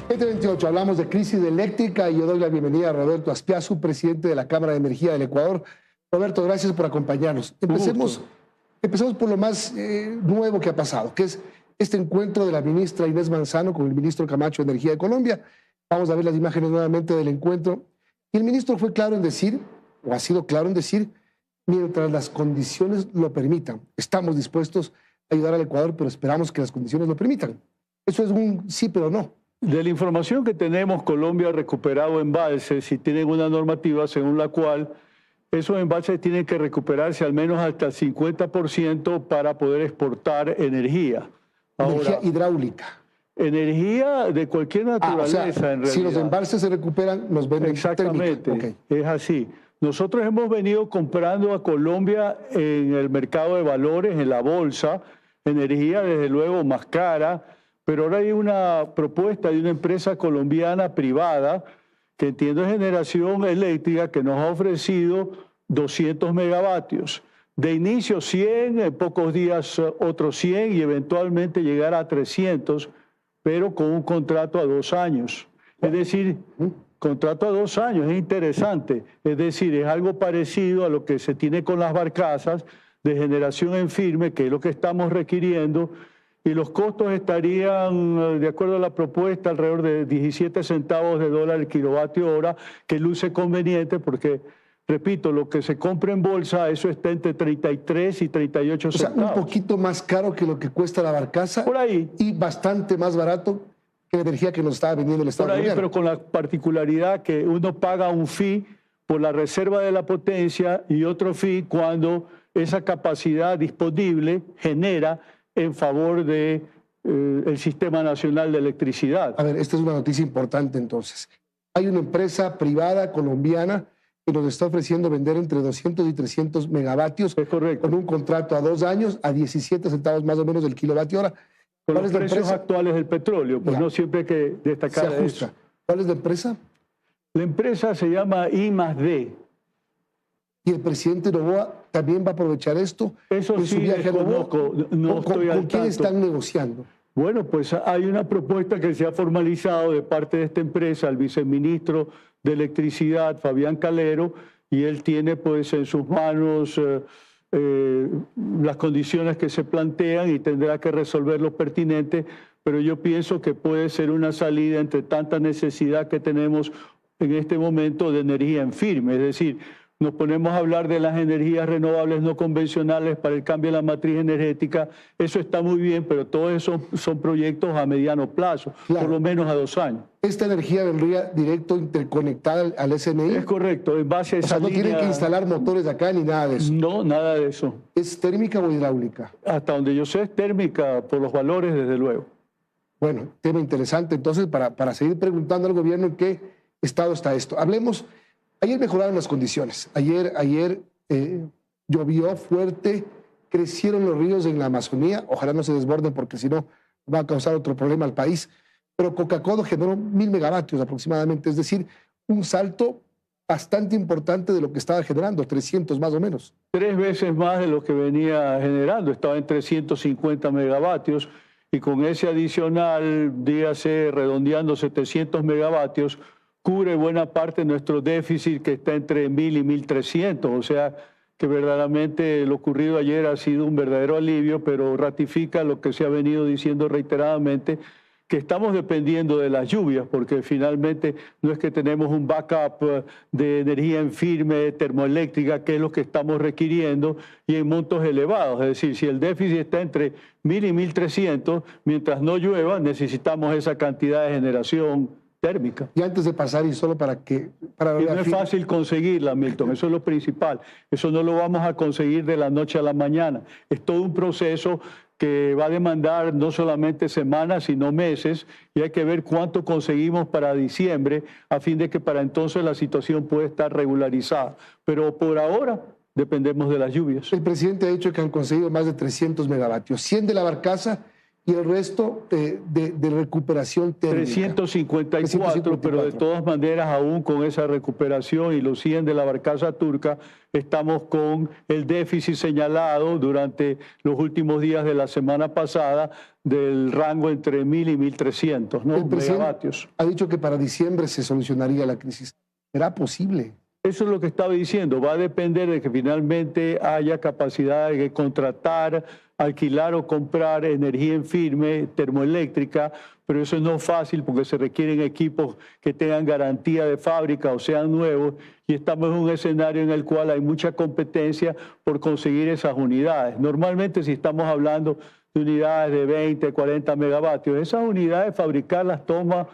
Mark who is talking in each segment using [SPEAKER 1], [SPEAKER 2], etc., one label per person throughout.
[SPEAKER 1] Este 28 hablamos de crisis eléctrica y yo doy la bienvenida a Roberto Aspiazu, presidente de la Cámara de Energía del Ecuador. Roberto, gracias por acompañarnos. Empecemos por lo más nuevo que ha pasado, que es este encuentro de la ministra Inés Manzano con el ministro Camacho de Energía de Colombia. Vamos a ver las imágenes nuevamente del encuentro. Y el ministro fue claro en decir, o ha sido claro en decir, mientras las condiciones lo permitan, estamos dispuestos a ayudar al Ecuador, pero esperamos que las condiciones lo permitan. Eso es un sí, pero no.
[SPEAKER 2] De la información que tenemos, Colombia ha recuperado embalses y tienen una normativa según la cual esos embalses tienen que recuperarse al menos hasta el 50% para poder exportar energía.
[SPEAKER 1] Energía hidráulica.
[SPEAKER 2] Energía de cualquier naturaleza, en realidad.
[SPEAKER 1] Si los embalses se recuperan, nos venden
[SPEAKER 2] exactamente,
[SPEAKER 1] okay.
[SPEAKER 2] Es así. Nosotros hemos venido comprando a Colombia en el mercado de valores, en la bolsa, energía desde luego más cara, pero ahora hay una propuesta de una empresa colombiana privada que entiendo es generación eléctrica que nos ha ofrecido 200 megavatios. De inicio 100, en pocos días otros 100 y eventualmente llegar a 300, pero con un contrato a 2 años. Es decir, contrato a 2 años, es interesante. Es decir, es algo parecido a lo que se tiene con las barcazas de generación en firme, que es lo que estamos requiriendo, y los costos estarían, de acuerdo a la propuesta, alrededor de 17 centavos de dólar el kilovatio hora, que luce conveniente porque, repito, lo que se compra en bolsa, eso está entre 33 y 38 centavos.
[SPEAKER 1] O sea, un poquito más caro que lo que cuesta la barcaza.
[SPEAKER 2] Por ahí.
[SPEAKER 1] Y bastante más barato que la energía que nos estaba vendiendo el Estado.
[SPEAKER 2] Por ahí, pero con la particularidad que uno paga un fee por la reserva de la potencia y otro fee cuando esa capacidad disponible genera en favor de el Sistema Nacional de Electricidad.
[SPEAKER 1] A ver, esta es una noticia importante entonces. Hay una empresa privada colombiana que nos está ofreciendo vender entre 200 y 300 megavatios.
[SPEAKER 2] Es correcto.
[SPEAKER 1] Con un contrato a 2 años a 17 centavos más o menos del kilovatio hora.
[SPEAKER 2] Con los precios actuales del petróleo, pues no siempre hay que destacar
[SPEAKER 1] se ajusta.
[SPEAKER 2] eso.
[SPEAKER 1] ¿Cuál es la empresa?
[SPEAKER 2] La empresa se llama I+D.
[SPEAKER 1] ¿Y el presidente Noboa también va a aprovechar esto?
[SPEAKER 2] Eso sí, desconozco, no estoy al tanto.
[SPEAKER 1] ¿Con quién están negociando?
[SPEAKER 2] Bueno, pues hay una propuesta que se ha formalizado de parte de esta empresa, el viceministro de Electricidad, Fabián Calero, y él tiene pues en sus manos las condiciones que se plantean y tendrá que resolver lo pertinente, pero yo pienso que puede ser una salida entre tanta necesidad que tenemos en este momento de energía en firme, es decir, nos ponemos a hablar de las energías renovables no convencionales para el cambio de la matriz energética. Eso está muy bien, pero todos esos son proyectos a mediano plazo, claro, por lo menos a 2 años.
[SPEAKER 1] ¿Esta energía vendría directo interconectada al SNI?
[SPEAKER 2] Es correcto, en base a esa línea...
[SPEAKER 1] no tienen que instalar motores acá ni nada de eso.
[SPEAKER 2] No, nada de eso.
[SPEAKER 1] ¿Es térmica o hidráulica?
[SPEAKER 2] Hasta donde yo sé es térmica, por los valores, desde luego.
[SPEAKER 1] Bueno, tema interesante. Entonces, para seguir preguntando al gobierno en qué estado está esto. Hablemos... Ayer mejoraron las condiciones. Ayer llovió fuerte, crecieron los ríos en la Amazonía. Ojalá no se desborden porque si no va a causar otro problema al país. Pero Coca-Cola generó 1000 megavatios aproximadamente, es decir, un salto bastante importante de lo que estaba generando, 300 más o menos.
[SPEAKER 2] 3 veces más de lo que venía generando, estaba en 350 megavatios y con ese adicional, dígase, redondeando 700 megavatios, cubre buena parte de nuestro déficit que está entre 1000 y 1300, o sea que verdaderamente lo ocurrido ayer ha sido un verdadero alivio, pero ratifica lo que se ha venido diciendo reiteradamente, que estamos dependiendo de las lluvias, porque finalmente no es que tenemos un backup de energía en firme, termoeléctrica, que es lo que estamos requiriendo, y en montos elevados. Es decir, si el déficit está entre 1000 y 1300, mientras no llueva, necesitamos esa cantidad de generación térmica.
[SPEAKER 1] Y antes de pasar, y solo para que...
[SPEAKER 2] Y no es fácil conseguirla, Milton, eso es lo principal. Eso no lo vamos a conseguir de la noche a la mañana. Es todo un proceso que va a demandar no solamente semanas, sino meses, y hay que ver cuánto conseguimos para diciembre, a fin de que para entonces la situación pueda estar regularizada. Pero por ahora dependemos de las lluvias.
[SPEAKER 1] El presidente ha dicho que han conseguido más de 300 megavatios, 100 de la barcaza y el resto de recuperación térmica.
[SPEAKER 2] 354, pero de todas maneras, aún con esa recuperación y los 100 de la barcaza turca, estamos con el déficit señalado durante los últimos días de la semana pasada del rango entre 1.000 y 1.300, ¿no? Megavatios.
[SPEAKER 1] Ha dicho que para diciembre se solucionaría la crisis. ¿Será posible?
[SPEAKER 2] Eso es lo que estaba diciendo. Va a depender de que finalmente haya capacidad de contratar, alquilar o comprar energía en firme, termoeléctrica, pero eso no es fácil porque se requieren equipos que tengan garantía de fábrica o sean nuevos, y estamos en un escenario en el cual hay mucha competencia por conseguir esas unidades. Normalmente, si estamos hablando de unidades de 20, 40 megavatios, esas unidades fabricarlas toma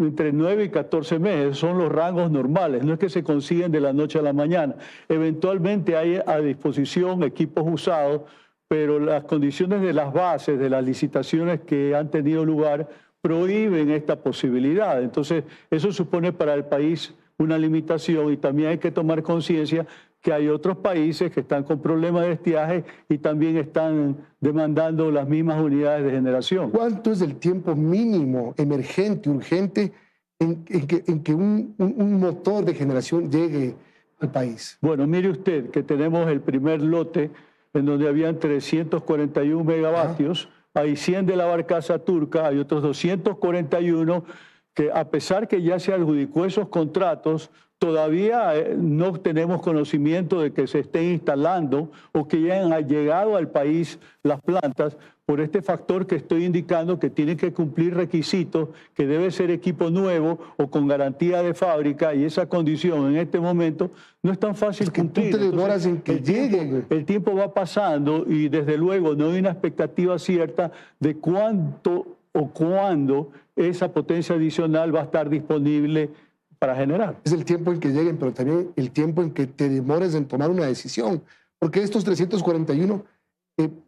[SPEAKER 2] entre 9 y 14 meses, son los rangos normales, no es que se consiguen de la noche a la mañana. Eventualmente hay a disposición equipos usados, pero las condiciones de las bases, de las licitaciones que han tenido lugar, prohíben esta posibilidad. Entonces, eso supone para el país una limitación, y también hay que tomar conciencia que hay otros países que están con problemas de estiaje y también están demandando las mismas unidades de generación.
[SPEAKER 1] ¿Cuánto es el tiempo mínimo, emergente, urgente, en que un motor de generación llegue al país?
[SPEAKER 2] Bueno, mire usted que tenemos el primer lote en donde habían 341 megavatios, hay 100 de la barcaza turca, hay otros 241 que, a pesar que ya se adjudicó esos contratos, todavía no tenemos conocimiento de que se estén instalando o que ya han llegado al país las plantas, por este factor que estoy indicando, que tienen que cumplir requisitos, que debe ser equipo nuevo o con garantía de fábrica, y esa condición en este momento no es tan fácil cumplir.
[SPEAKER 1] Tú te demoras en que llegue.
[SPEAKER 2] El tiempo va pasando y desde luego no hay una expectativa cierta de cuánto o cuándo esa potencia adicional va a estar disponible para generar.
[SPEAKER 1] Es el tiempo en que lleguen, pero también el tiempo en que te demores en tomar una decisión. Porque estos 341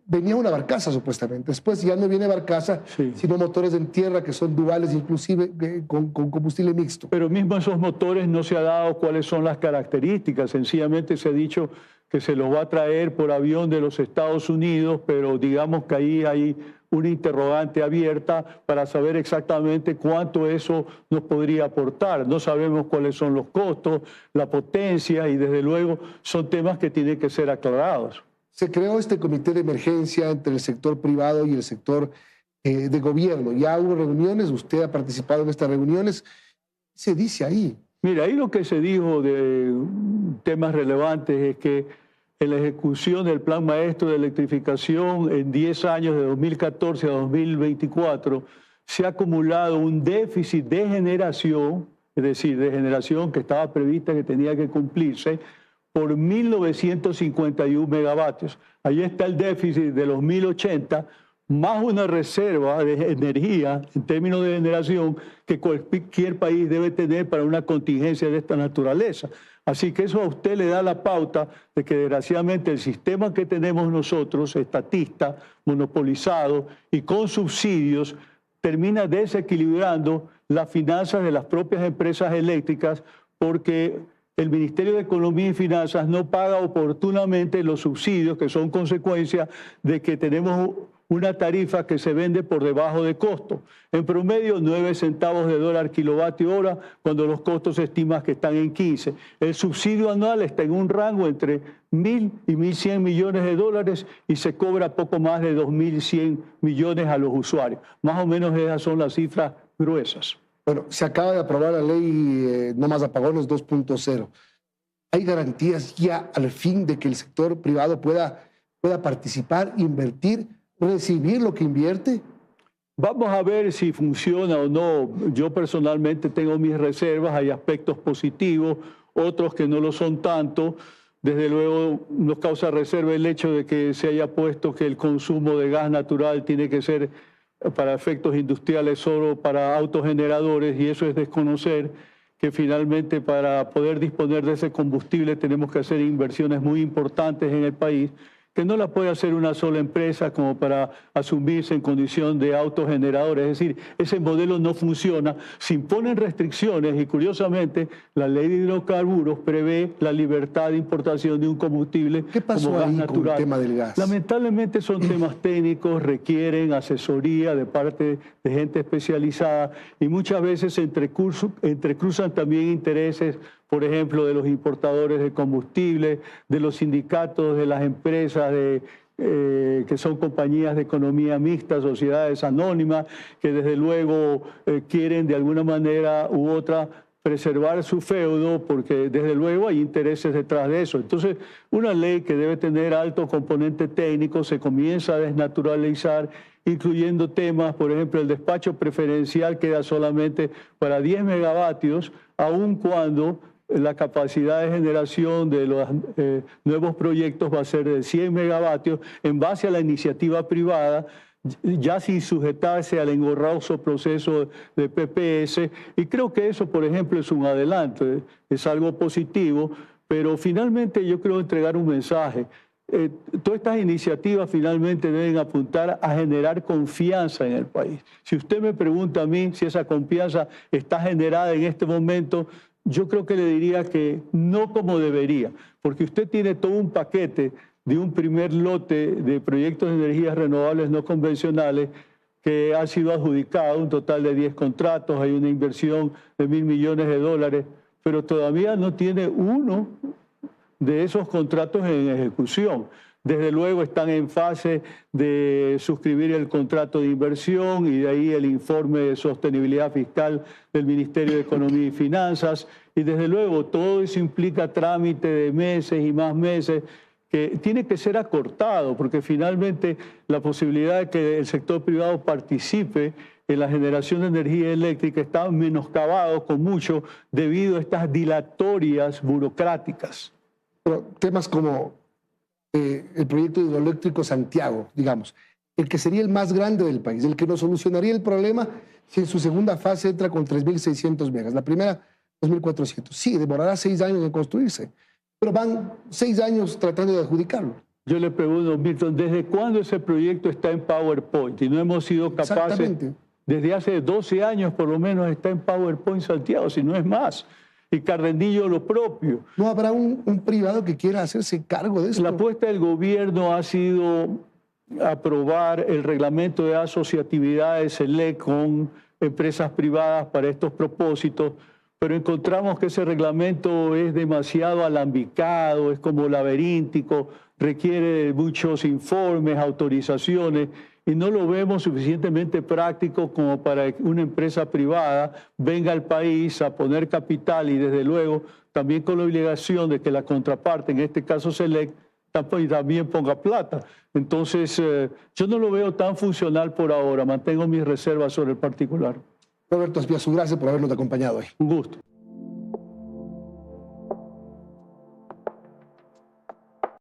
[SPEAKER 1] venía una barcaza supuestamente. Después ya no viene barcaza, sino motores en tierra que son duales, inclusive con combustible mixto.
[SPEAKER 2] Pero mismo esos motores no se ha dado cuáles son las características. Sencillamente se ha dicho que se los va a traer por avión de los Estados Unidos, pero digamos que ahí hay una interrogante abierta para saber exactamente cuánto eso nos podría aportar. No sabemos cuáles son los costos, la potencia, y desde luego son temas que tienen que ser aclarados.
[SPEAKER 1] Se creó este comité de emergencia entre el sector privado y el sector de gobierno. Ya hubo reuniones, usted ha participado en estas reuniones. ¿Qué se dice ahí?
[SPEAKER 2] Mira, ahí lo que se dijo de temas relevantes es que en la ejecución del Plan Maestro de Electrificación en 10 años, de 2014 a 2024, se ha acumulado un déficit de generación, es decir, de generación que estaba prevista que tenía que cumplirse, por 1.951 megavatios. Ahí está el déficit de los 1.080, más una reserva de energía en términos de generación que cualquier país debe tener para una contingencia de esta naturaleza. Así que eso a usted le da la pauta de que desgraciadamente el sistema que tenemos nosotros, estatista, monopolizado y con subsidios, termina desequilibrando las finanzas de las propias empresas eléctricas, porque el Ministerio de Economía y Finanzas no paga oportunamente los subsidios, que son consecuencia de que tenemos una tarifa que se vende por debajo de costo. En promedio, 9 centavos de dólar kilovatio hora, cuando los costos se estiman que están en 15. El subsidio anual está en un rango entre 1.000 y 1.100 millones de dólares y se cobra poco más de 2.100 millones a los usuarios. Más o menos esas son las cifras gruesas.
[SPEAKER 1] Bueno, se acaba de aprobar la ley No Más Apagones 2.0. ¿Hay garantías ya al fin de que el sector privado pueda participar, invertir, recibir lo que invierte?
[SPEAKER 2] Vamos a ver si funciona o no. Yo personalmente tengo mis reservas, hay aspectos positivos, otros que no lo son tanto. Desde luego nos causa reserva el hecho de que se haya puesto que el consumo de gas natural tiene que ser para efectos industriales solo para autogeneradores, y eso es desconocer que finalmente para poder disponer de ese combustible tenemos que hacer inversiones muy importantes en el país, que no la puede hacer una sola empresa como para asumirse en condición de autogeneradores. Es decir, ese modelo no funciona. Se imponen restricciones y, curiosamente, la ley de hidrocarburos prevé la libertad de importación de un combustible
[SPEAKER 1] ¿Qué pasó
[SPEAKER 2] como gas
[SPEAKER 1] ahí
[SPEAKER 2] natural.
[SPEAKER 1] con el tema del gas?
[SPEAKER 2] Lamentablemente son temas técnicos, requieren asesoría de parte de gente especializada y muchas veces se entrecruzan también intereses, por ejemplo, de los importadores de combustible, de los sindicatos, de las empresas que son compañías de economía mixta, sociedades anónimas, que desde luego quieren de alguna manera u otra preservar su feudo, porque desde luego hay intereses detrás de eso. Entonces, una ley que debe tener alto componente técnico se comienza a desnaturalizar, incluyendo temas, por ejemplo, el despacho preferencial queda solamente para 10 megavatios, aun cuando la capacidad de generación de los nuevos proyectos va a ser de 100 megavatios en base a la iniciativa privada, ya sin sujetarse al engorroso proceso de PPS. Y creo que eso, por ejemplo, es un adelanto, es algo positivo, pero finalmente yo creo entregar un mensaje. Todas estas iniciativas finalmente deben apuntar a generar confianza en el país. Si usted me pregunta a mí si esa confianza está generada en este momento, yo creo que le diría que no como debería, porque usted tiene todo un paquete de un primer lote de proyectos de energías renovables no convencionales que ha sido adjudicado, un total de 10 contratos, hay una inversión de $1.000 millones, pero todavía no tiene uno de esos contratos en ejecución. Desde luego están en fase de suscribir el contrato de inversión y de ahí el informe de sostenibilidad fiscal del Ministerio de Economía y Finanzas. Y desde luego todo eso implica trámite de meses y más meses que tiene que ser acortado, porque finalmente la posibilidad de que el sector privado participe en la generación de energía eléctrica está menoscabado con mucho debido a estas dilatorias burocráticas.
[SPEAKER 1] Pero temas como el proyecto hidroeléctrico Santiago, digamos, el que sería el más grande del país, el que nos solucionaría el problema si en su segunda fase entra con 3.600 megas. La primera, 2.400. Sí, demorará 6 años en construirse, pero van 6 años tratando de adjudicarlo.
[SPEAKER 2] Yo le pregunto, Milton, ¿desde cuándo ese proyecto está en PowerPoint? Y no hemos sido capaces, desde hace 12 años por lo menos está en PowerPoint Santiago, si no es más. Y Cardenillo lo propio.
[SPEAKER 1] ¿No habrá un privado que quiera hacerse cargo de esto?
[SPEAKER 2] La apuesta del gobierno ha sido aprobar el reglamento de asociatividad de SELEC con empresas privadas para estos propósitos, pero encontramos que ese reglamento es demasiado alambicado, es como laberíntico, requiere de muchos informes, autorizaciones, y no lo vemos suficientemente práctico como para que una empresa privada venga al país a poner capital y desde luego también con la obligación de que la contraparte, en este caso SELEC, también ponga plata. Entonces, yo no lo veo tan funcional por ahora, mantengo mis reservas sobre el particular.
[SPEAKER 1] Roberto Aspiazu, gracias por habernos acompañado hoy.
[SPEAKER 2] Un gusto.